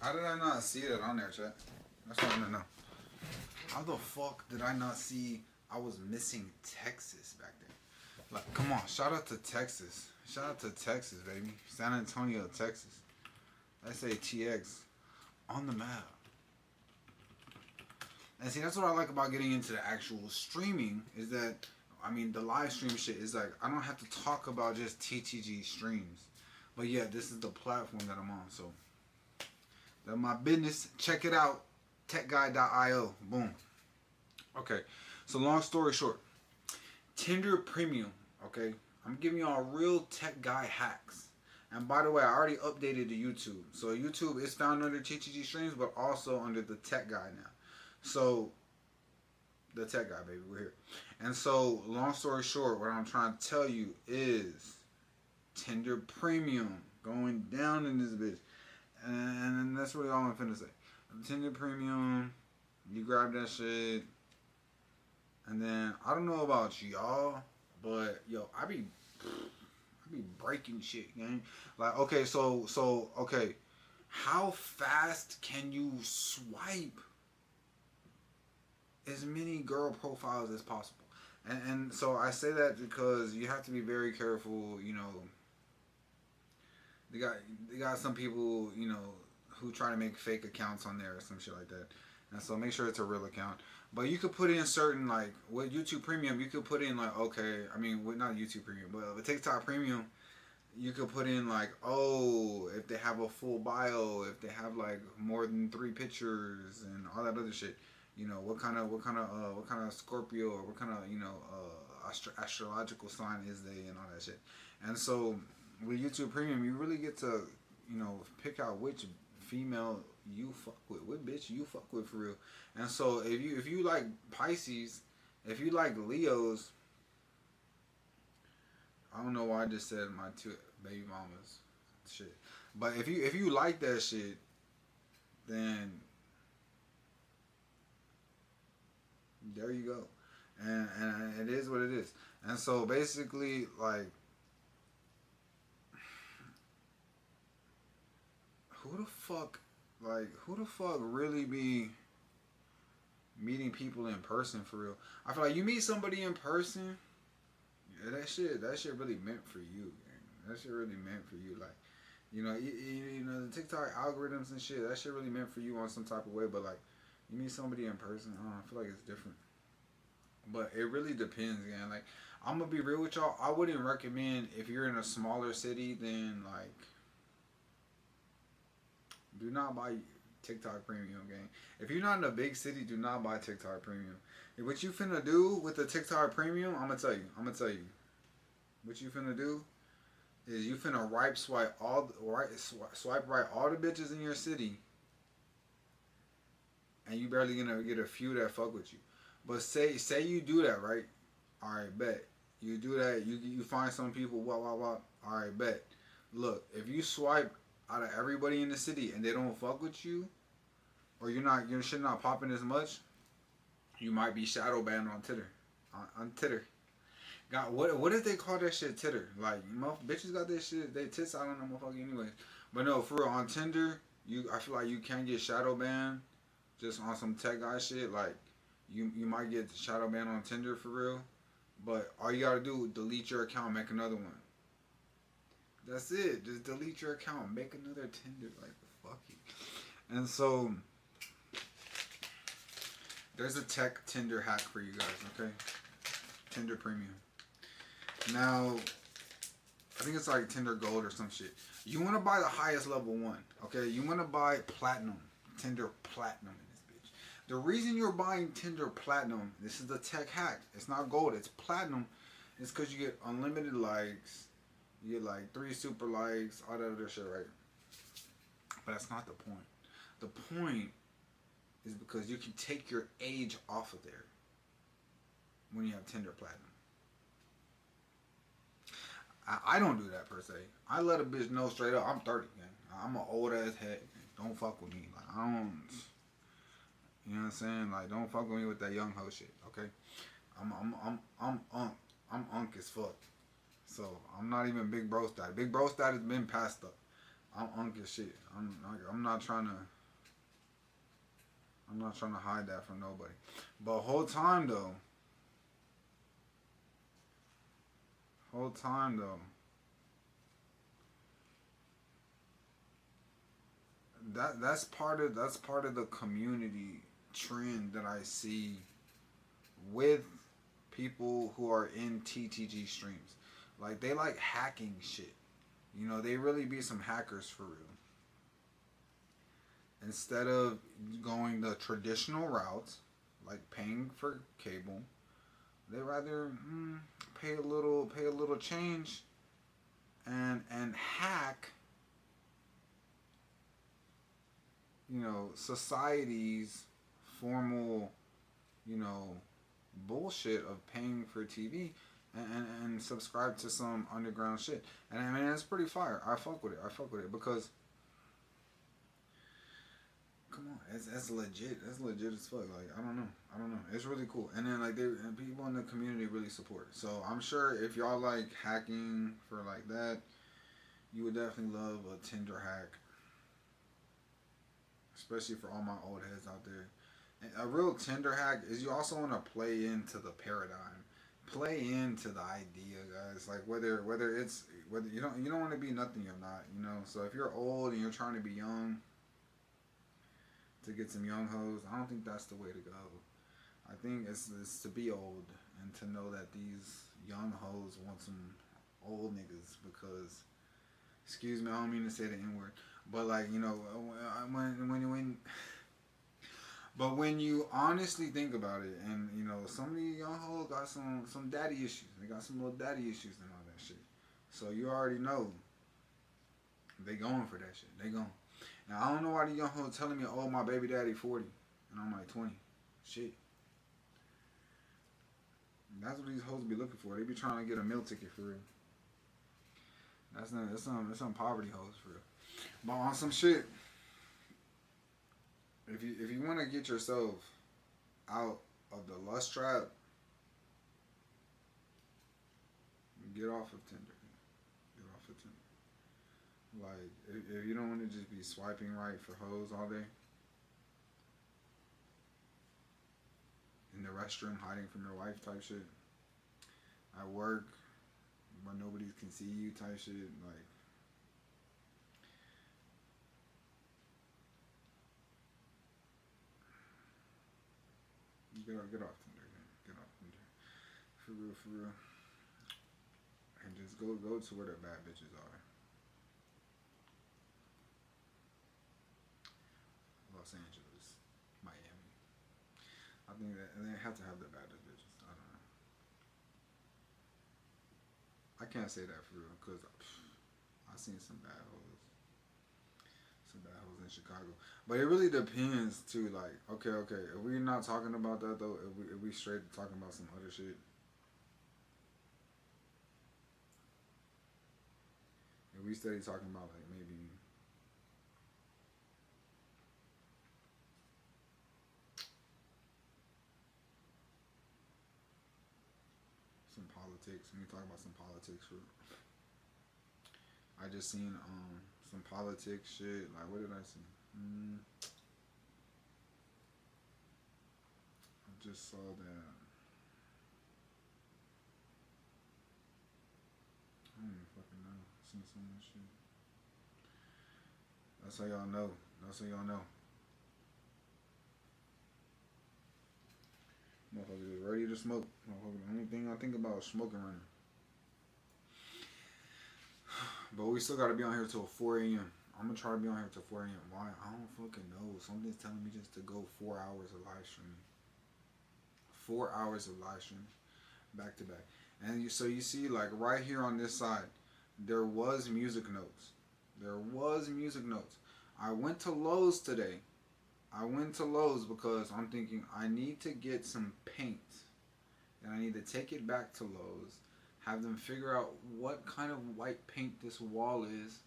How did I not see that on there, chat? That's what I want to know. How the fuck did I not see I was missing Texas back there? Like, come on, shout out to Texas. Shout out to Texas, baby. San Antonio, Texas. I say TX on the map. And see, that's what I like about getting into the actual streaming is that, I mean, the live stream shit is like, I don't have to talk about just TTG streams. But yeah, this is the platform that I'm on, so that's my business. Check it out, techguy.io. Boom. Okay, so long story short, Tinder Premium, okay? I'm giving y'all real tech guy hacks. And by the way, I already updated the YouTube. So YouTube is found under TTG Streams, but also under the Tech Guy now. So, the Tech Guy, baby, we're here. And so, long story short, what I'm trying to tell you is Tinder Premium going down in this bitch. And that's really all I'm finna say. Tinder Premium, you grab that shit. And then, I don't know about y'all, but yo, I be breaking shit, gang. Like, okay, okay. How fast can you swipe as many girl profiles as possible? And so I say that because you have to be very careful, you know. They got some people, you know, who try to make fake accounts on there or some shit like that. And so make sure it's a real account. But you could put in certain, like, with YouTube Premium, you could put in, like, okay, I mean, with not YouTube Premium, but with TikTok Premium, you could put in, like, oh, if they have a full bio, if they have, like, more than 3 pictures and all that other shit. You know, what kind of Scorpio or what kind of, you know, astrological sign is they and all that shit. And so with YouTube Premium, you really get to, you know, pick out which female you fuck with, what bitch you fuck with for real. And so if you like Pisces, if you like Leos, I don't know why I just said my 2 baby mamas shit, but if you like that shit, then there you go. And it is what it is. And so basically, like, who the fuck really be meeting people in person for real? I feel like you meet somebody in person, yeah, that shit really meant for you, man. That shit really meant for you. Like, you know, the TikTok algorithms and shit, that shit really meant for you on some type of way. But like, you meet somebody in person, I don't know, I feel like it's different. But it really depends, man. Like, I'm gonna be real with y'all. I wouldn't recommend, if you're in a smaller city, then like, do not buy TikTok Premium, gang. If you're not in a big city, do not buy TikTok Premium. What you finna do with the TikTok Premium, I'm gonna tell you. What you finna do is you finna swipe right all the bitches in your city, and you barely gonna get a few that fuck with you. But say you do that, right? All right, bet. You do that. You find some people. What. All right, bet. Look, if you swipe out of everybody in the city and they don't fuck with you, or your shit not popping as much, you might be shadow banned on Titter. On Titter. God, what if they call that shit Titter? Like, bitches got that shit, they tits out on them motherfucker anyways. But no, for real, on Tinder, I feel like you can get shadow banned just on some tech guy shit. Like, you might get shadow banned on Tinder for real. But all you gotta do is delete your account, make another one. That's it. Just delete your account, make another Tinder. Like, fuck you. And so, there's a tech Tinder hack for you guys, okay? Tinder Premium. Now, I think it's like Tinder Gold or some shit. You want to buy the highest level one, okay? You want to buy Platinum, Tinder Platinum in this bitch. The reason you're buying Tinder Platinum, this is the tech hack. It's not Gold, it's Platinum. It's because you get unlimited likes. You get like 3 super likes, all that other shit, right? But that's not the point. The point is because you can take your age off of there when you have Tinder Platinum. I don't do that per se. I let a bitch know straight up, I'm 30, man. I'm an old ass head. Don't fuck with me. Like, I don't, you know what I'm saying? Like, don't fuck with me with that young hoe shit, okay? I'm unk as fuck. So I'm not even big bro stat. Big bro stat has been passed up. I'm unk as shit. I'm not trying to. I'm not trying to hide that from nobody. But whole time though, that's part of the community trend that I see with people who are in TTG streams. Like they like hacking shit. You know, they really be some hackers for real. Instead of going the traditional route, like paying for cable, they rather pay a little change, and hack, you know, society's formal, you know, bullshit of paying for TV, and subscribe to some underground shit. And I mean, it's pretty fire. I fuck with it. I fuck with it because, come on, that's legit. That's legit as fuck. Like, I don't know. I don't know. It's really cool. And then, like, and people in the community really support it. So I'm sure if y'all like hacking for like that, you would definitely love a Tinder hack, especially for all my old heads out there. And a real Tinder hack is you also want to play into the paradigm, play into the idea, guys. Like whether you don't want to be nothing you're not, you know. So if you're old and you're trying to be young to get some young hoes, I don't think that's the way to go. I think it's to be old and to know that these young hoes want some old niggas because, excuse me, I don't mean to say the N word, but like, you know, when but when you honestly think about it, and you know, some of these young hoes got some daddy issues. They got some little daddy issues and all that shit. So you already know they going for that shit. They going. Now I don't know why the young hoes telling me, oh, my baby daddy 40, and I'm like 20. Shit. That's what these hoes be looking for. They be trying to get a meal ticket for real. That's some poverty hoes for real. But on some shit, if you want to get yourself out of the lust trap, get off of Tinder. Get off of Tinder. Like if you don't want to just be swiping right for hoes all day in the restroom hiding from your wife type shit, at work where nobody can see you type shit, like get off Tinder, man. Get off Tinder. For real, for real. And just go to where the bad bitches are. Los Angeles, Miami. I think that and they have to have the baddest bitches. I don't know. I can't say that for real because I seen some bad hoes in Chicago. But it really depends too. Like, okay, if we're not talking about that though, if we straight talking about some other shit, if we steady talking about like maybe some politics, when we talk about some politics, I just seen some politics shit. Like, what did I see? I just saw that. I don't even fucking know. I seen so much shit. That's how y'all know. That's how y'all know. Motherfucker is ready to smoke. Motherfucker, the only thing I think about is smoking right now. But we still gotta be on here till 4 a.m. I'm gonna try to be on here till 4 a.m. Why? I don't fucking know. Something's telling me just to go 4 hours of live streaming. 4 hours of live streaming. Back to back. And so you see, like right here on this side, there was music notes. There was music notes. I went to Lowe's today. I went to Lowe's because I'm thinking I need to get some paint. And I need to take it back to Lowe's. Have them figure out what kind of white paint this wall is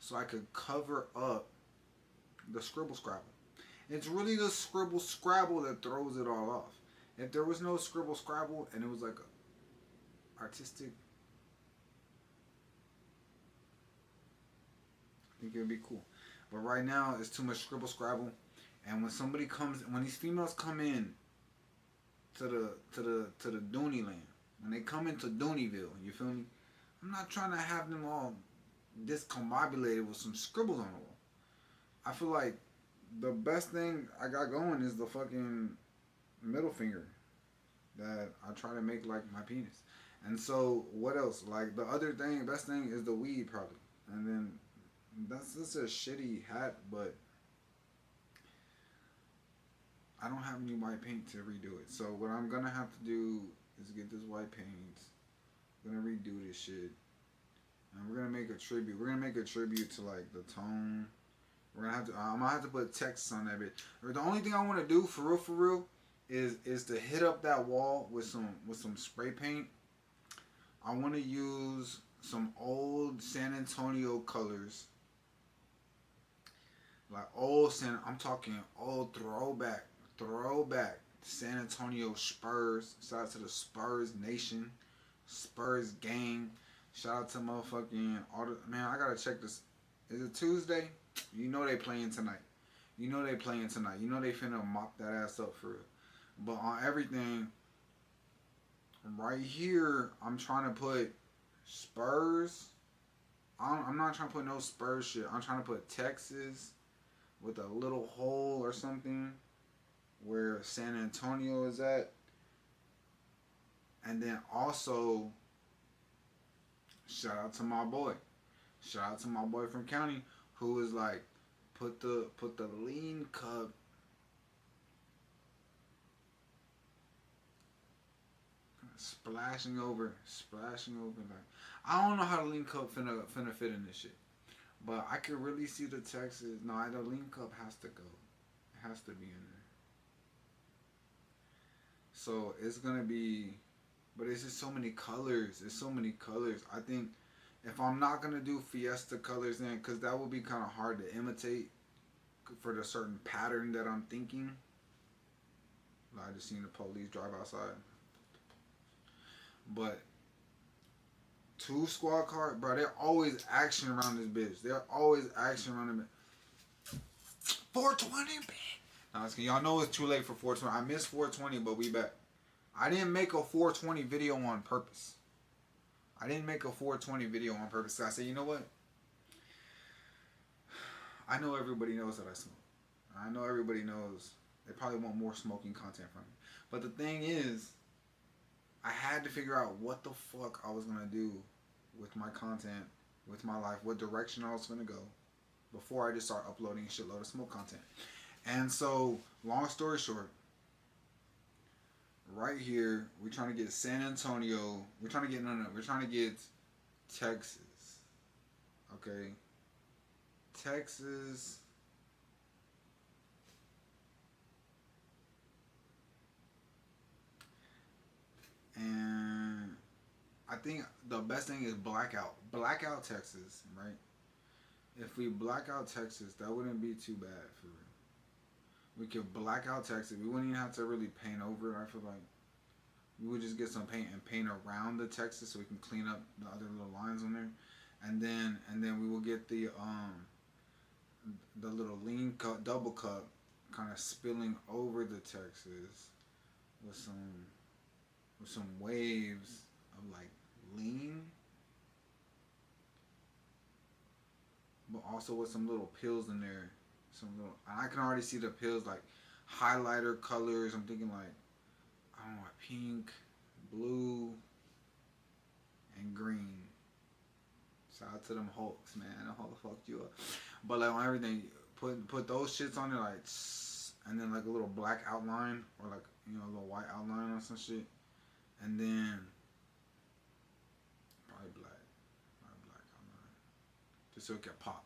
so I could cover up the scribble scrabble. It's really the scribble scrabble that throws it all off. If there was no scribble scrabble and it was like artistic, I think it would be cool. But right now, it's too much scribble scrabble. And when somebody comes, when these females come in to the Dooney land, when they come into Dooneyville, you feel me? I'm not trying to have them all discombobulated with some scribbles on the wall. I feel like the best thing I got going is the fucking middle finger that I try to make like my penis. And so what else? Like the other thing, best thing is the weed probably. And then that's just a shitty hat, but I don't have any white paint to redo it. So what I'm gonna have to do is get this white paint. I'm gonna redo this shit. And we're gonna make a tribute. We're gonna make a tribute to like the tone. We're gonna have to. I'm gonna have to put text on that bit. The only thing I want to do for real, is to hit up that wall with some spray paint. I want to use some old San Antonio colors, like I'm talking old throwback San Antonio Spurs. Shout out to the Spurs Nation, Spurs gang. Shout out to motherfucking man. I gotta check this. Is it Tuesday? You know they playing tonight. You know they finna mop that ass up for real. But on everything, right here, I'm trying to put Spurs. I'm not trying to put no Spurs shit. I'm trying to put Texas with a little hole or something where San Antonio is at. And then also, shout out to my boy. Shout out to my boy from County who was like, put the lean cup splashing over like I don't know how the lean cup finna fit in this shit. But I could really see the Texas. No, the lean cup has to go. It has to be in there. So it's gonna be, but it's just so many colors. There's so many colors. I think if I'm not gonna do Fiesta colors then, because that would be kind of hard to imitate for the certain pattern that I'm thinking. I just seen the police drive outside. But 2 squad cars, bro, they're always action around this bitch. They're always action around the bitch. 420, bitch. Y'all know it's too late for 420. I missed 420, but we back. I didn't make a 420 video on purpose. I said, you know what? I know everybody knows that I smoke. I know everybody knows. They probably want more smoking content from me. But the thing is, I had to figure out what the fuck I was going to do with my content, with my life, what direction I was going to go before I just start uploading a shitload of smoke content. And so, long story short, right here, we're trying to get San Antonio. We're trying to get Texas. Okay? Texas. And I think the best thing is blackout Texas, right? If we black out Texas, that wouldn't be too bad for real. We could black out Texas. We wouldn't even have to really paint over it. I feel like we would just get some paint and paint around the Texas so we can clean up the other little lines on there, and then we will get the little lean cup, double cup, kind of spilling over the Texas with some waves of like lean, but also with some little pills in there. I can already see the pills like highlighter colors. I'm thinking like, I don't know, pink, blue, and green. Shout out to them Hulks, man. The Hulk fucked you up. But like on everything, put those shits on there like, and then like a little black outline or like, you know, a little white outline or some shit. And then probably black outline, just so it could pop.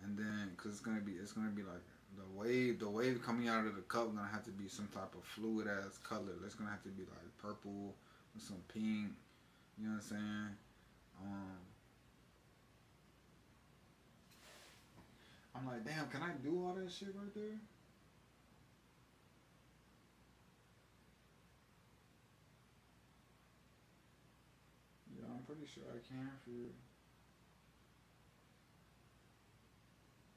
And then, cause it's gonna be like the wave coming out of the cup gonna have to be some type of fluid ass color. It's gonna have to be like purple with some pink. You know what I'm saying? I'm like, damn, can I do all that shit right there? Yeah, I'm pretty sure I can for you.